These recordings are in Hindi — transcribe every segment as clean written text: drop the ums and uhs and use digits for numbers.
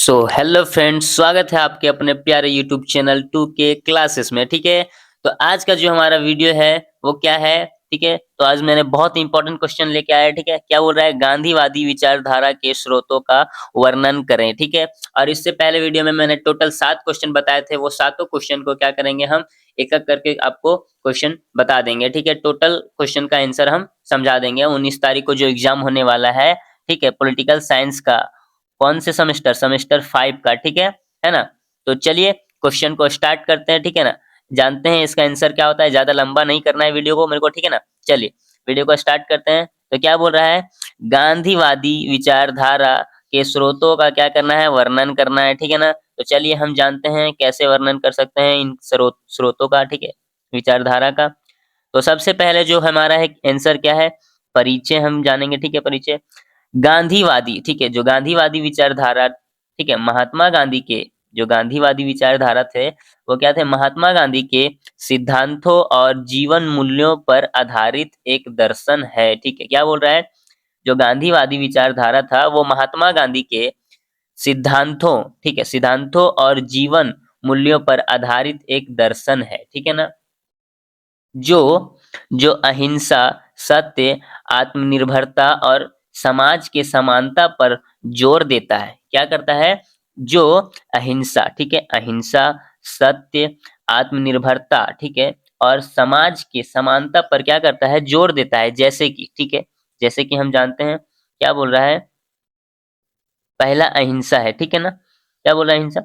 हेलो फ्रेंड्स, स्वागत है आपके अपने प्यारे यूट्यूब चैनल 2K क्लासेस में। ठीक है, तो आज का जो हमारा वीडियो है वो क्या है? ठीक है, तो आज मैंने बहुत इंपॉर्टेंट क्वेश्चन लेके आया है। ठीक है, क्या बोल रहा है? गांधीवादी विचारधारा के स्रोतों का वर्णन करें। ठीक है, और इससे पहले वीडियो में मैंने टोटल 7 क्वेश्चन बताए थे। वो सातों क्वेश्चन को क्या करेंगे, हम एक एक करके आपको क्वेश्चन बता देंगे। ठीक है, टोटल क्वेश्चन का आंसर हम समझा देंगे। 19 तारीख को जो एग्जाम होने वाला है, ठीक है, पॉलिटिकल साइंस का, कौन से सेमेस्टर 5 का। ठीक है ना? तो चलिए क्वेश्चन को स्टार्ट करते हैं। ठीक है ना? जानते हैं इसका आंसर क्या होता है। ज्यादा लंबा नहीं करना है वीडियो को मेरे को, ठीक है ना? चलिए वीडियो को स्टार्ट करते हैं। तो क्या बोल रहा है? गांधीवादी विचारधारा के स्रोतों का क्या करना है? वर्णन करना है। ठीक है ना? तो चलिए हम जानते हैं कैसे वर्णन कर सकते हैं इन स्रोतों का। ठीक है, विचारधारा का। तो सबसे पहले जो हमारा है आंसर क्या है? परिचय हम जानेंगे। ठीक है, परिचय गांधीवादी, ठीक है, जो गांधीवादी विचारधारा, ठीक है, महात्मा गांधी के जो गांधीवादी विचारधारा थे वो क्या थे? महात्मा गांधी के सिद्धांतों और जीवन मूल्यों पर आधारित एक दर्शन है। ठीक है, क्या बोल रहा है? जो गांधीवादी विचारधारा था वो महात्मा गांधी के सिद्धांतों, ठीक है, सिद्धांतों और जीवन मूल्यों पर आधारित एक दर्शन है। ठीक है ना? जो जो अहिंसा, सत्य, आत्मनिर्भरता और समाज के समानता पर जोर देता है। क्या करता है? जो अहिंसा, ठीक है, अहिंसा, सत्य, आत्मनिर्भरता, ठीक है, और समाज के समानता पर क्या करता है? जोर देता है। जैसे कि, ठीक है, जैसे कि हम जानते हैं क्या बोल रहा है? पहला अहिंसा है। ठीक है ना? क्या बोल रहा है? अहिंसा,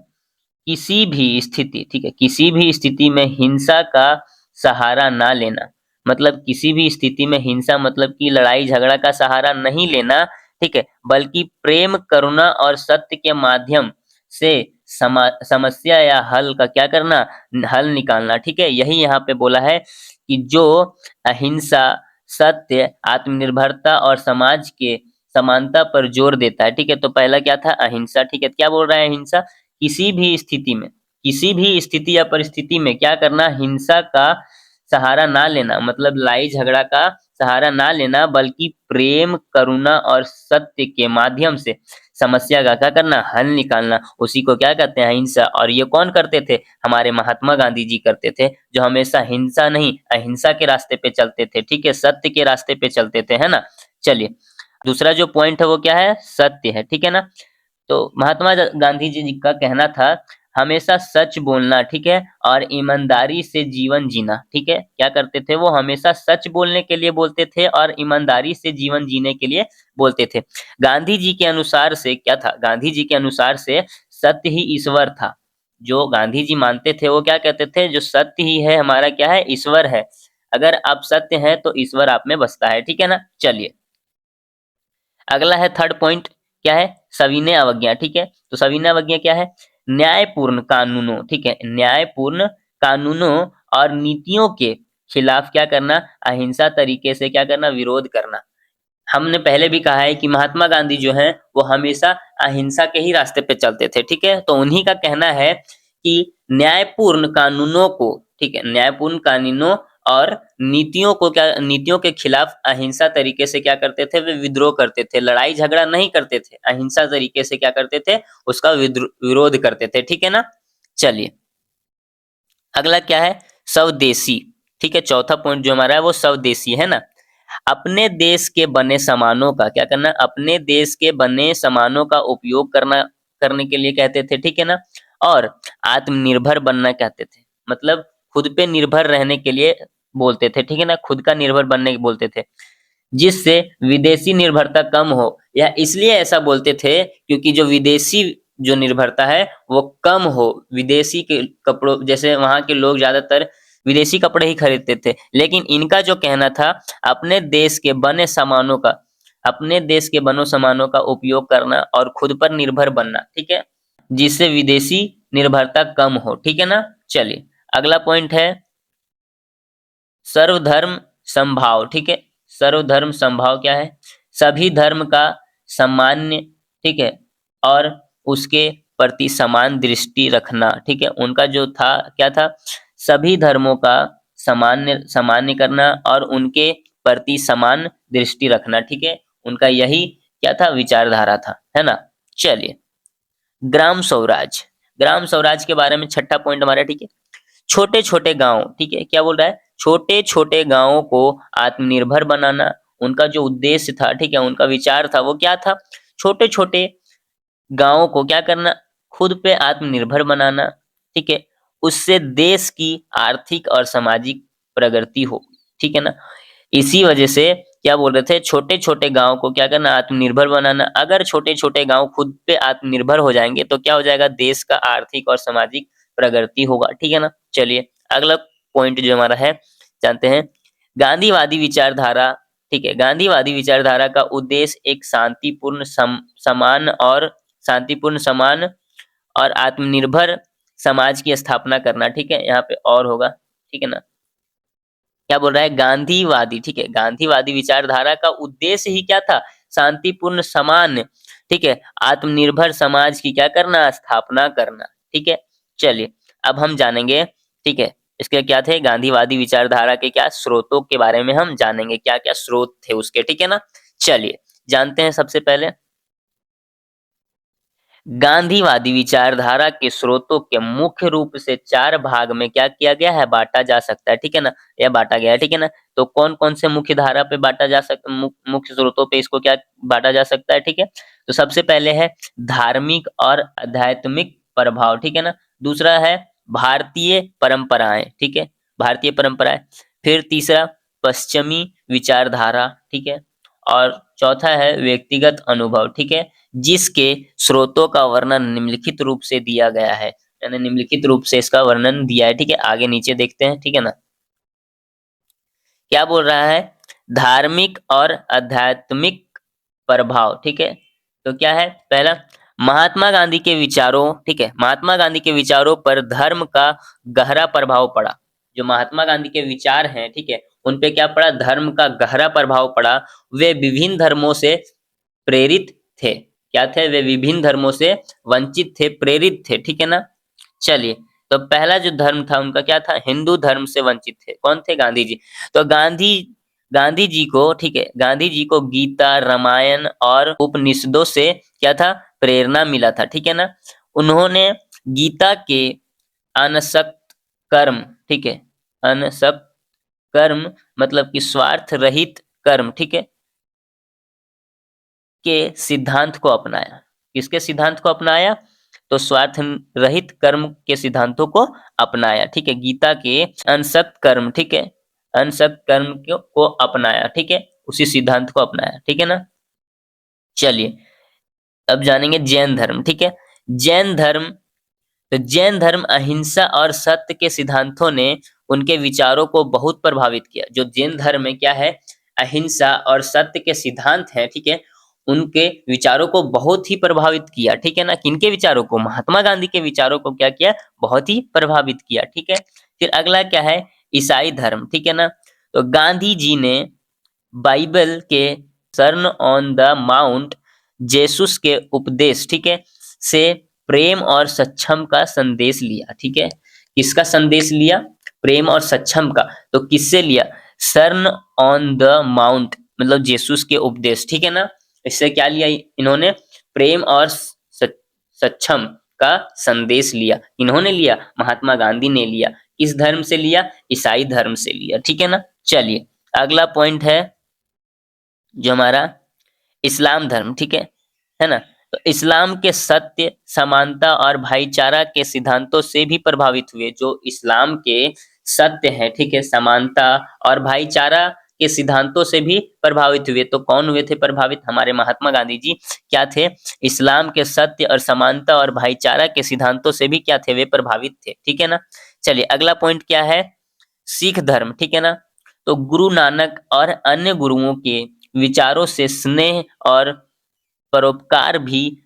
किसी भी स्थिति, ठीक है, किसी भी स्थिति में हिंसा का सहारा ना लेना। मतलब किसी भी स्थिति में हिंसा मतलब कि लड़ाई झगड़ा का सहारा नहीं लेना, ठीक है, बल्कि प्रेम, करुणा और सत्य के माध्यम से समस्या या हल का क्या करना? हल निकालना। ठीक है, यही यहाँ पे बोला है कि जो अहिंसा, सत्य, आत्मनिर्भरता और समाज के समानता पर जोर देता है। ठीक है, तो पहला क्या था? अहिंसा। ठीक है, क्या बोल रहा है? अहिंसा, किसी भी स्थिति में, किसी भी स्थिति या परिस्थिति में क्या करना? हिंसा का सहारा ना लेना, मतलब लड़ाई झगड़ा का सहारा ना लेना, बल्कि प्रेम, करुणा और सत्य के माध्यम से समस्या का क्या करना? हल निकालना। उसी को क्या कहते हैं? अहिंसा। और ये कौन करते थे? हमारे महात्मा गांधी जी करते थे, जो हमेशा हिंसा नहीं अहिंसा के रास्ते पे चलते थे। ठीक है, सत्य के रास्ते पे चलते थे, है ना? चलिए दूसरा जो पॉइंट है वो क्या है? सत्य है। ठीक है ना? तो महात्मा गांधी जी का कहना था हमेशा सच बोलना, ठीक है, और ईमानदारी से जीवन जीना। ठीक है, क्या करते थे वो? हमेशा सच बोलने के लिए बोलते थे और ईमानदारी से जीवन जीने के लिए बोलते थे। गांधी जी के अनुसार से क्या था? गांधी जी के अनुसार से सत्य ही ईश्वर था। जो गांधी जी मानते थे वो क्या कहते थे? जो सत्य ही है हमारा क्या है? ईश्वर है। अगर आप सत्य हैं तो ईश्वर आप में बसता है। ठीक है ना? चलिए अगला है थर्ड पॉइंट, क्या है? सविनय अवज्ञा। ठीक है, तो सविनय अवज्ञा क्या है? न्यायपूर्ण कानूनों, ठीक है, न्यायपूर्ण कानूनों और नीतियों के खिलाफ क्या करना? अहिंसा तरीके से क्या करना? विरोध करना। हमने पहले भी कहा है कि महात्मा गांधी जो हैं वो हमेशा अहिंसा के ही रास्ते पे चलते थे। ठीक है, तो उन्हीं का कहना है कि न्यायपूर्ण कानूनों को, ठीक है, न्यायपूर्ण कानूनों और नीतियों के खिलाफ अहिंसा तरीके से क्या करते थे? वे विद्रोह करते थे। लड़ाई झगड़ा नहीं करते थे, अहिंसा तरीके से क्या करते थे? उसका विरोध करते थे। ठीक है ना? चलिए अगला क्या है? स्वदेशी। ठीक है, चौथा पॉइंट जो हमारा है वो स्वदेशी है ना? अपने देश के बने सामानों का क्या करना? अपने देश के बने सामानों का उपयोग करने के लिए कहते थे। ठीक है ना? और आत्मनिर्भर बनना कहते थे, मतलब खुद पे निर्भर रहने के लिए बोलते थे। ठीक है ना? खुद का निर्भर बनने के बोलते थे, जिससे विदेशी निर्भरता कम हो। या इसलिए ऐसा बोलते थे क्योंकि जो विदेशी जो निर्भरता है वो कम हो। विदेशी के कपड़ों, जैसे वहां के लोग ज्यादातर विदेशी कपड़े ही खरीदते थे, लेकिन इनका जो कहना था अपने देश के बने सामानों का, अपने देश के बनो सामानों का उपयोग करना और खुद पर निर्भर बनना। ठीक है, जिससे विदेशी निर्भरता कम हो। ठीक है ना? चलिए अगला पॉइंट है सर्वधर्म समभाव। ठीक है, सर्वधर्म समभाव क्या है? सभी धर्म का सामान्य, ठीक है, और उसके प्रति समान दृष्टि रखना। ठीक है, उनका जो था क्या था? सभी धर्मों का सामान्य करना और उनके प्रति समान दृष्टि रखना। ठीक है, उनका यही क्या था? विचारधारा था, है ना? चलिए ग्राम स्वराज, ग्राम स्वराज के बारे में छठा पॉइंट हमारा, ठीक है। छोटे छोटे गांव, ठीक है, क्या बोल रहा है, छोटे छोटे गांवों को आत्मनिर्भर बनाना, उनका जो उद्देश्य था, ठीक है, उनका विचार था, वो क्या था, छोटे छोटे गांवों को क्या करना, खुद पे आत्मनिर्भर बनाना, ठीक है, उससे देश की आर्थिक और सामाजिक प्रगति हो, ठीक है ना। इसी वजह से क्या बोल रहे थे, छोटे छोटे गांव को क्या करना, आत्मनिर्भर बनाना। अगर छोटे छोटे गांव खुद पे आत्मनिर्भर हो जाएंगे तो क्या हो जाएगा, देश का आर्थिक और सामाजिक प्रगति होगा, ठीक है ना। चलिए अगला पॉइंट जो हमारा है, जानते हैं। गांधीवादी विचारधारा, ठीक है, गांधीवादी विचारधारा का उद्देश्य एक शांतिपूर्ण समान और शांतिपूर्ण समान और आत्मनिर्भर समाज की स्थापना करना, ठीक है, यहाँ पे और होगा, ठीक है ना। क्या बोल रहा है, गांधीवादी, ठीक है, गांधीवादी विचारधारा का उद्देश्य ही क्या था, शांतिपूर्ण समान, ठीक है, आत्मनिर्भर समाज की क्या करना, स्थापना करना, ठीक है। चलिए अब हम जानेंगे, ठीक है, इसके क्या थे, गांधीवादी विचारधारा के क्या स्रोतों के बारे में हम जानेंगे, क्या क्या स्रोत थे उसके, ठीक है ना। चलिए जानते हैं सबसे पहले गांधीवादी विचारधारा के स्रोतों के मुख्य रूप से चार भाग में क्या किया गया है, बांटा जा सकता है, ठीक है ना, यह बांटा गया है, ठीक है ना। तो कौन कौन से मुख्य धारा पे बांटा जा सकता, मुख्य स्रोतों पे इसको क्या बांटा जा सकता है, ठीक है। तो सबसे पहले है धार्मिक और आध्यात्मिक प्रभाव, ठीक है ना। दूसरा है भारतीय परंपराएं, ठीक है, भारतीय परंपराएं। फिर तीसरा पश्चिमी विचारधारा, ठीक है। और चौथा है व्यक्तिगत अनुभव, ठीक है, जिसके स्रोतों का वर्णन निम्नलिखित रूप से दिया गया है, यानी निम्नलिखित रूप से इसका वर्णन दिया है, ठीक है। आगे नीचे देखते हैं, ठीक है ना। क्या बोल रहा है, धार्मिक और आध्यात्मिक प्रभाव, ठीक है। तो क्या है, पहला महात्मा गांधी के विचारों, ठीक है, महात्मा गांधी के विचारों पर धर्म का गहरा प्रभाव पड़ा। जो महात्मा गांधी के विचार हैं, ठीक है, उन पे क्या पड़ा, धर्म का गहरा प्रभाव पड़ा। वे विभिन्न धर्मों से प्रेरित थे, क्या थे, वे विभिन्न धर्मों से वंचित थे, प्रेरित थे, ठीक है ना। चलिए तो पहला जो धर्म था उनका क्या था, हिंदू धर्म से वंचित थे, कौन थे, गांधी जी। तो गांधी जी को, ठीक है, गांधी जी को गीता, रामायण और उपनिषदों से क्या था, प्रेरणा मिला था, ठीक है ना। उन्होंने गीता के अनसक्त कर्म, ठीक है, अनसक्त कर्म मतलब कि स्वार्थ रहित कर्म, ठीक है, के सिद्धांत को अपनाया। किसके सिद्धांत को अपनाया, तो स्वार्थ रहित कर्म के सिद्धांतों को अपनाया, ठीक है, गीता के अनसक्त कर्म, ठीक है, अनसक्त कर्म को अपनाया, ठीक है, उसी सिद्धांत को अपनाया, ठीक है ना। चलिए अब जानेंगे जैन धर्म, ठीक है। जैन धर्म, तो जैन धर्म अहिंसा और सत्य के सिद्धांतों ने उनके विचारों को बहुत प्रभावित किया। जो जैन धर्म में क्या है, अहिंसा और सत्य के सिद्धांत हैं, ठीक है, उनके विचारों को बहुत ही प्रभावित किया, ठीक है ना। किनके विचारों को, महात्मा गांधी के विचारों को क्या किया, बहुत ही प्रभावित किया, ठीक है। फिर अगला क्या है, ईसाई धर्म, ठीक है ना। तो गांधी जी ने बाइबल के सर्न ऑन द माउंट, जेसुस के उपदेश, ठीक है, से प्रेम और सक्षम का संदेश लिया, ठीक है। किसका संदेश लिया, प्रेम और सक्षम का। तो किससे लिया, सर्न ऑन द माउंट मतलब जेसुस के उपदेश, ठीक है ना। इससे क्या लिया इन्होंने, प्रेम और सक्षम का संदेश लिया। इन्होंने लिया, महात्मा गांधी ने लिया। किस धर्म से लिया, ईसाई धर्म से लिया, ठीक है ना। चलिए अगला पॉइंट है जो हमारा इस्लाम धर्म, ठीक है ना। तो इस्लाम के सत्य, समानता और भाईचारा के सिद्धांतों से भी प्रभावित हुए। जो इस्लाम के सत्य है, ठीक है, समानता और भाईचारा के सिद्धांतों से भी प्रभावित हुए। तो कौन हुए थे प्रभावित, हमारे महात्मा गांधी जी क्या थे, इस्लाम के सत्य और समानता और भाईचारा के सिद्धांतों से भी क्या थे, वे प्रभावित थे, ठीक है ना। चलिए अगला पॉइंट क्या है, सिख धर्म, ठीक है ना। तो गुरु नानक और अन्य गुरुओं के विचारों से स्नेह और परोपकार भी,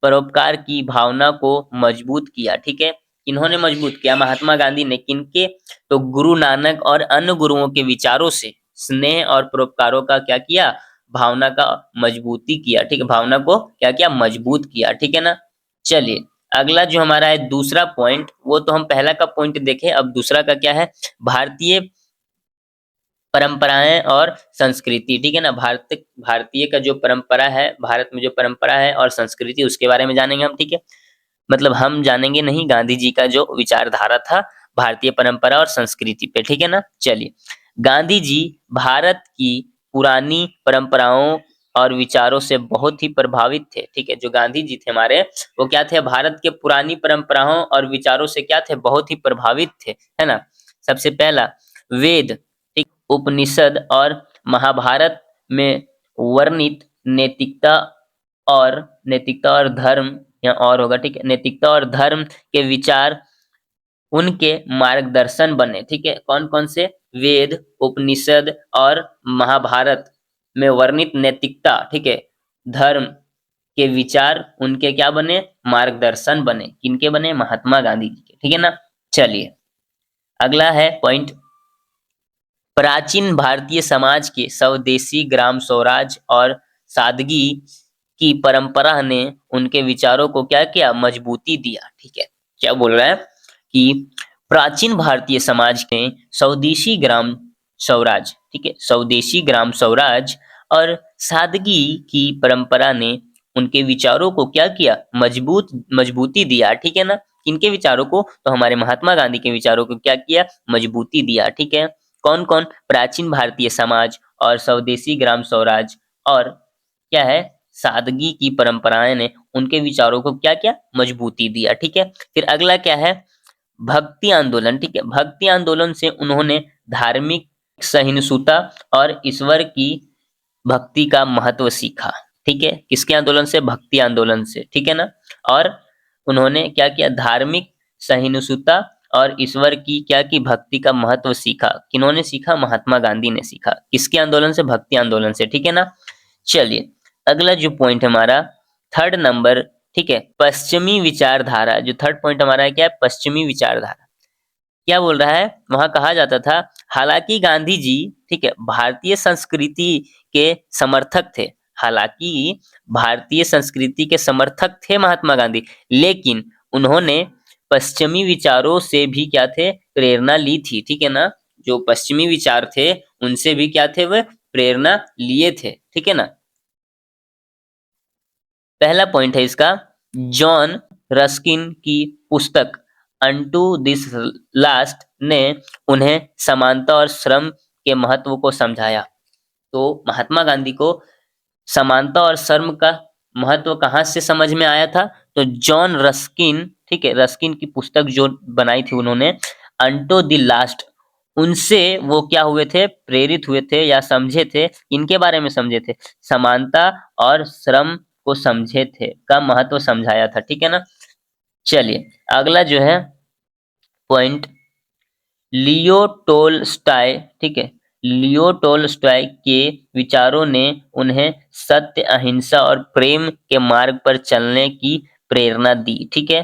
परोपकार की भावना को मजबूत किया, ठीक है। इन्होंने मजबूत किया, महात्मा गांधी ने, किनके, तो गुरु नानक और अन्य गुरुओं के विचारों से स्नेह और परोपकारों का क्या किया, भावना का मजबूती किया, ठीक है, भावना को क्या किया, मजबूत किया, ठीक है ना। चलिए अगला जो हमारा है दूसरा पॉइंट, वो तो हम पहला का पॉइंट देखे, अब दूसरा का क्या है, भारतीय परंपराएं और संस्कृति, ठीक है ना। भारतीय का जो परंपरा है, भारत में जो परंपरा है और संस्कृति, उसके बारे में जानेंगे हम, ठीक है। मतलब हम जानेंगे नहीं, गांधी जी का जो विचारधारा था भारतीय परंपरा और संस्कृति पे, ठीक है ना। चलिए, गांधी जी भारत की पुरानी परंपराओं और विचारों से बहुत ही प्रभावित थे, ठीक है। जो गांधी जी थे हमारे, वो क्या थे, भारत के पुरानी परंपराओं और विचारों से क्या थे, बहुत ही प्रभावित थे, है ना। सबसे पहला, वेद, ठीक, उपनिषद और महाभारत में वर्णित नैतिकता और धर्म, या और होगा, ठीक है, नैतिकता और धर्म के विचार उनके मार्गदर्शन बने, ठीक है। कौन कौन से, वेद, उपनिषद और महाभारत में वर्णित नैतिकता, ठीक है, धर्म के विचार उनके क्या बने, मार्गदर्शन बने। किनके बने, महात्मा गांधी जी के, ठीक है ना। चलिए, अगला है पॉइंट, प्राचीन भारतीय समाज के स्वदेशी ग्राम स्वराज और सादगी की परंपरा ने उनके विचारों को क्या किया, मजबूती दिया, ठीक है। क्या बोल रहा है कि प्राचीन भारतीय समाज के स्वदेशी ग्राम स्वराज, ठीक है, स्वदेशी ग्राम स्वराज और सादगी की परंपरा ने उनके विचारों को क्या किया, मजबूती दिया, ठीक है ना। किनके विचारों को, तो हमारे महात्मा गांधी के विचारों को क्या किया, मजबूती दिया, ठीक है। कौन कौन, प्राचीन भारतीय समाज और स्वदेशी ग्राम स्वराज और क्या है, सादगी की परंपराएं ने उनके विचारों को क्या किया, मजबूती दिया, ठीक है। फिर अगला क्या है, भक्ति आंदोलन, ठीक है। भक्ति आंदोलन से उन्होंने धार्मिक सहिष्णुता और ईश्वर की भक्ति का महत्व सीखा, ठीक है। किसके आंदोलन से, भक्ति आंदोलन से, ठीक है ना। और उन्होंने क्या किया, धार्मिक सहिष्णुता और ईश्वर की क्या की, भक्ति का महत्व सीखा। किन्होंने सीखा, महात्मा गांधी ने सीखा। किसके आंदोलन से, भक्ति आंदोलन से, ठीक है ना। चलिए, अगला जो पॉइंट हमारा थर्ड नंबर, ठीक है, पश्चिमी विचारधारा। जो थर्ड पॉइंट हमारा है क्या है, पश्चिमी विचारधारा। क्या बोल रहा है, वहां कहा जाता था, हालांकि गांधी जी, ठीक है, भारतीय संस्कृति के समर्थक थे। हालांकि भारतीय संस्कृति के समर्थक थे महात्मा गांधी, लेकिन उन्होंने पश्चिमी विचारों से भी क्या थे, प्रेरणा ली थी, ठीक है ना। जो पश्चिमी विचार थे उनसे भी क्या थे, वह प्रेरणा लिए थे, ठीक है ना। पहला पॉइंट है इसका, जॉन रस्किन की पुस्तक अनटू दिस लास्ट ने उन्हें समानता और श्रम के महत्व को समझाया। तो महात्मा गांधी को समानता और श्रम का महत्व कहाँ से समझ में आया था, तो जॉन रस्किन, ठीक है, रस्किन की पुस्तक जो बनाई थी उन्होंने, अनटू द लास्ट, उनसे वो क्या हुए थे, प्रेरित हुए थे या समझे थे। इनके बारे में समझे थे, समानता और श्रम को समझे थे, का महत्व समझाया था, ठीक है ना। चलिए, अगला जो है पॉइंट, लियो टोल्स्टॉय, ठीक है, लियो टोल्स्टॉय के विचारों ने उन्हें सत्य, अहिंसा और प्रेम के मार्ग पर चलने की प्रेरणा दी, ठीक है।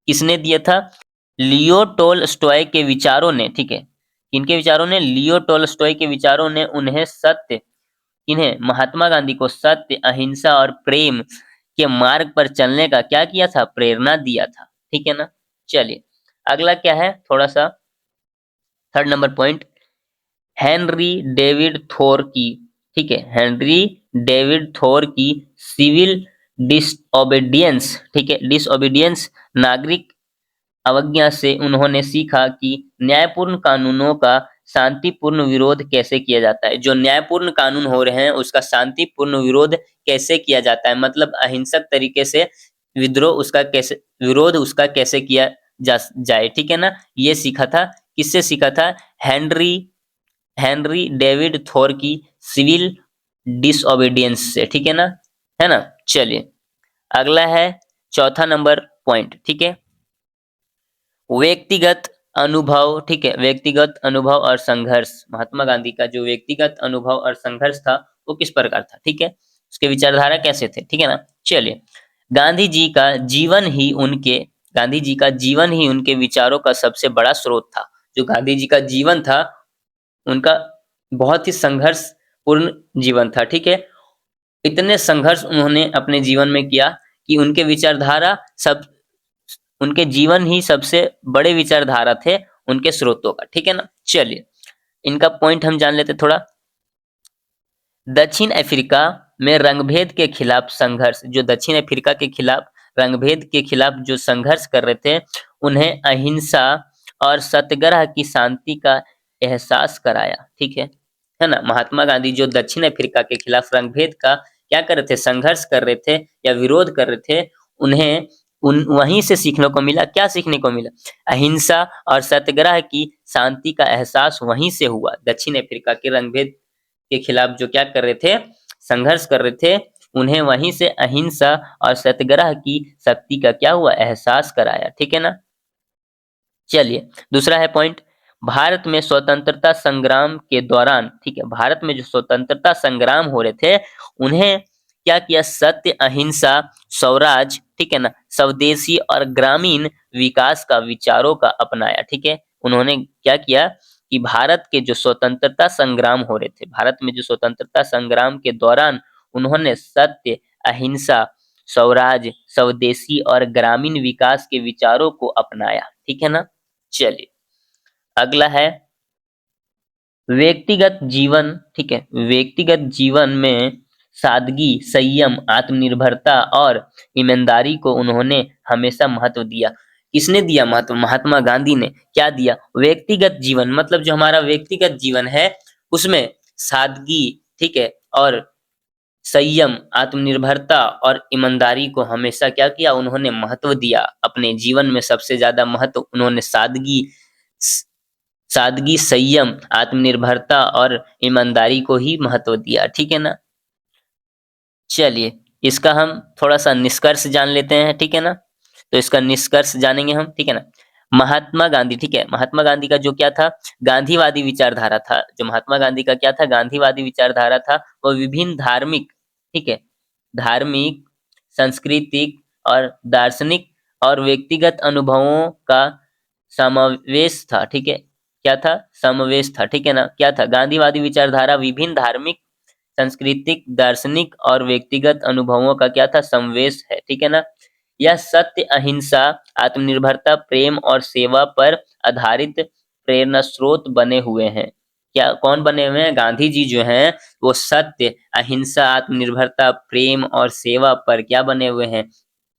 किसने दिया था, लियो टोल्स्टॉय के विचारों ने, ठीक है। किनके विचारों ने, लियो टोल्स्टॉय के विचारों ने उन्हें सत्य, इन्हें महात्मा गांधी को सत्य, अहिंसा और प्रेम के मार्ग पर चलने का क्या किया था, प्रेरणा दिया था, ठीक है ना। चलिए, अगला क्या है, थोड़ा सा third number point, Henry David Thoreau की, ठीक है, हेनरी डेविड थोर की सिविल डिसओबीडियंस, ठीक है, डिसओबीडियंस, नागरिक अवज्ञा से उन्होंने सीखा कि न्यायपूर्ण कानूनों का शांतिपूर्ण विरोध कैसे किया जाता है। जो न्यायपूर्ण कानून हो रहे हैं उसका शांतिपूर्ण विरोध कैसे किया जाता है, मतलब अहिंसक तरीके से विद्रोह उसका कैसे, विरोध उसका कैसे किया जाए, ठीक है ना। ये सीखा था, किससे सीखा था, हेनरी हेनरी डेविड थोर की सिविल डिसओबीडियंस से, ठीक है ना, है ना। चलिए, अगला है चौथा नंबर पॉइंट, ठीक है, व्यक्तिगत अनुभव, ठीक है, व्यक्तिगत अनुभव और संघर्ष। महात्मा गांधी का जो व्यक्तिगत अनुभव और संघर्ष था वो किस प्रकार था, ठीक है, उसके विचारधारा कैसे थे, ठीक है ना। चलिए, गांधी जी का जीवन ही उनके गांधी जी का जीवन ही उनके विचारों का सबसे बड़ा स्रोत था। जो गांधी जी का जीवन था उनका बहुत ही संघर्षपूर्ण जीवन था, ठीक है। इतने संघर्ष उन्होंने अपने जीवन में किया कि उनके विचारधारा सब, उनके जीवन ही सबसे बड़े विचारधारा थे उनके स्रोतों का, ठीक है ना। चलिए, इनका पॉइंट हम जान लेते थोड़ा। दक्षिण अफ्रीका में रंगभेद के खिलाफ संघर्ष। जो दक्षिण अफ्रीका के खिलाफ रंगभेद के खिलाफ जो संघर्ष कर रहे थे, उन्हें अहिंसा और सत्याग्रह की शांति का एहसास कराया। ठीक है ना। महात्मा गांधी जो दक्षिण अफ्रीका के खिलाफ रंगभेद का क्या कर रहे थे, संघर्ष कर रहे थे या विरोध कर रहे थे, उन्हें उन वहीं से सीखने को मिला। क्या सीखने को मिला? अहिंसा और सत्याग्रह की शांति का एहसास वहीं से हुआ। दक्षिण अफ्रीका के रंगभेद के खिलाफ जो क्या कर रहे थे, संघर्ष कर रहे थे, उन्हें वहीं से अहिंसा और सत्याग्रह की शक्ति का क्या हुआ, एहसास कराया। ठीक है ना। चलिए दूसरा है पॉइंट, भारत में स्वतंत्रता संग्राम के दौरान, ठीक है, भारत में जो स्वतंत्रता संग्राम हो रहे थे, उन्हें क्या किया, सत्य, अहिंसा, स्वराज, ठीक है ना, स्वदेशी और ग्रामीण विकास का विचारों का अपनाया। ठीक है, उन्होंने क्या किया कि भारत के जो स्वतंत्रता संग्राम हो रहे थे, भारत में जो स्वतंत्रता संग्राम के दौरान उन्होंने सत्य, अहिंसा, स्वराज, स्वदेशी और ग्रामीण विकास के विचारों को अपनाया। ठीक है ना। चलिए अगला है व्यक्तिगत जीवन। ठीक है, व्यक्तिगत जीवन में सादगी, संयम, आत्मनिर्भरता और ईमानदारी को उन्होंने हमेशा महत्व दिया। किसने दिया महत्व? महात्मा गांधी ने। क्या दिया? व्यक्तिगत जीवन, मतलब जो हमारा व्यक्तिगत जीवन है उसमें सादगी, ठीक है, और संयम, आत्मनिर्भरता और ईमानदारी को हमेशा क्या किया, उन्होंने महत्व दिया। अपने जीवन में सबसे ज्यादा महत्व उन्होंने सादगी, संयम, आत्मनिर्भरता और ईमानदारी को ही महत्व दिया। ठीक है ना। चलिए इसका हम थोड़ा सा निष्कर्ष जान लेते हैं। ठीक है ना। तो इसका निष्कर्ष जानेंगे हम। ठीक है ना। महात्मा गांधी, ठीक है, महात्मा गांधी का जो क्या था, गांधीवादी विचारधारा था। जो महात्मा गांधी का क्या था, गांधीवादी विचारधारा था। वो विभिन्न धार्मिक, ठीक है, धार्मिक, सांस्कृतिक और दार्शनिक और व्यक्तिगत अनुभवों का समावेश था। ठीक है, क्या था, समावेश था। ठीक है ना। क्या था, गांधीवादी विचारधारा विभिन्न धार्मिक, सांस्कृतिक, दार्शनिक और व्यक्तिगत अनुभवों का क्या था, समावेश है। ठीक है ना। यह सत्य, अहिंसा, आत्मनिर्भरता, प्रेम और सेवा पर आधारित प्रेरणा स्रोत बने हुए हैं। क्या, कौन बने हुए हैं? गांधी जी जो हैं वो सत्य, अहिंसा, आत्मनिर्भरता, प्रेम और सेवा पर क्या बने हुए हैं,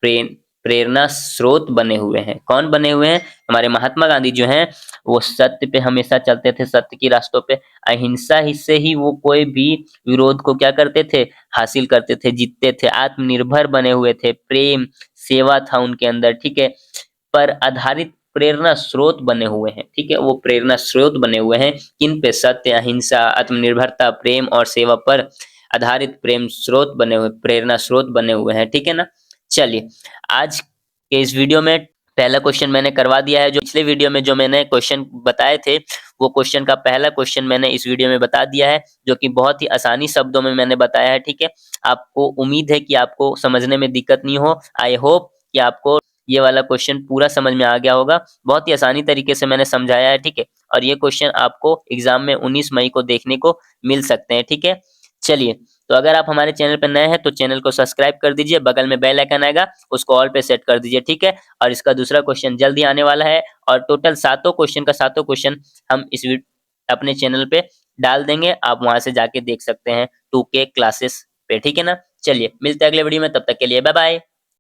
प्रेम प्रेरणा स्रोत बने हुए हैं। कौन बने हुए हैं? हमारे महात्मा गांधी जो हैं वो सत्य पे हमेशा चलते थे, सत्य की रास्तों पे। अहिंसा ही से ही वो कोई भी विरोध को क्या करते थे, हासिल करते थे, जीतते थे। आत्मनिर्भर बने हुए थे, प्रेम, सेवा था उनके अंदर, ठीक है, पर आधारित प्रेरणा स्रोत बने हुए हैं। ठीक है, वो प्रेरणा स्रोत बने हुए हैं किन पे? सत्य, अहिंसा, आत्मनिर्भरता, प्रेम और सेवा पर आधारित प्रेम स्रोत बने हुए, प्रेरणा स्रोत बने हुए हैं। ठीक है ना। चलिए आज के इस वीडियो में पहला क्वेश्चन मैंने करवा दिया है। जो पिछले वीडियो में जो मैंने क्वेश्चन बताए थे, वो क्वेश्चन का पहला क्वेश्चन मैंने इस वीडियो में बता दिया है, जो कि बहुत ही आसानी शब्दों में मैंने बताया है। ठीक है, आपको उम्मीद है कि आपको समझने में दिक्कत नहीं हो। आई होप कि आपको ये वाला क्वेश्चन पूरा समझ में आ गया होगा। बहुत ही आसानी तरीके से मैंने समझाया है। ठीक है, और ये क्वेश्चन आपको एग्जाम में 19 मई को देखने को मिल सकते हैं। ठीक है, चलिए तो अगर आप हमारे चैनल पर नए हैं तो चैनल को सब्सक्राइब कर दीजिए, बगल में बेल आइकन आएगा उसको ऑल पे सेट कर दीजिए। ठीक है, और इसका दूसरा क्वेश्चन जल्दी आने वाला है और टोटल सातों क्वेश्चन का सातों क्वेश्चन हम इस अपने चैनल पे डाल देंगे। आप वहां से जाके देख सकते हैं 2K क्लासेस पे। ठीक है ना। चलिए मिलते हैं अगले वीडियो में, तब तक के लिए बाय बाय।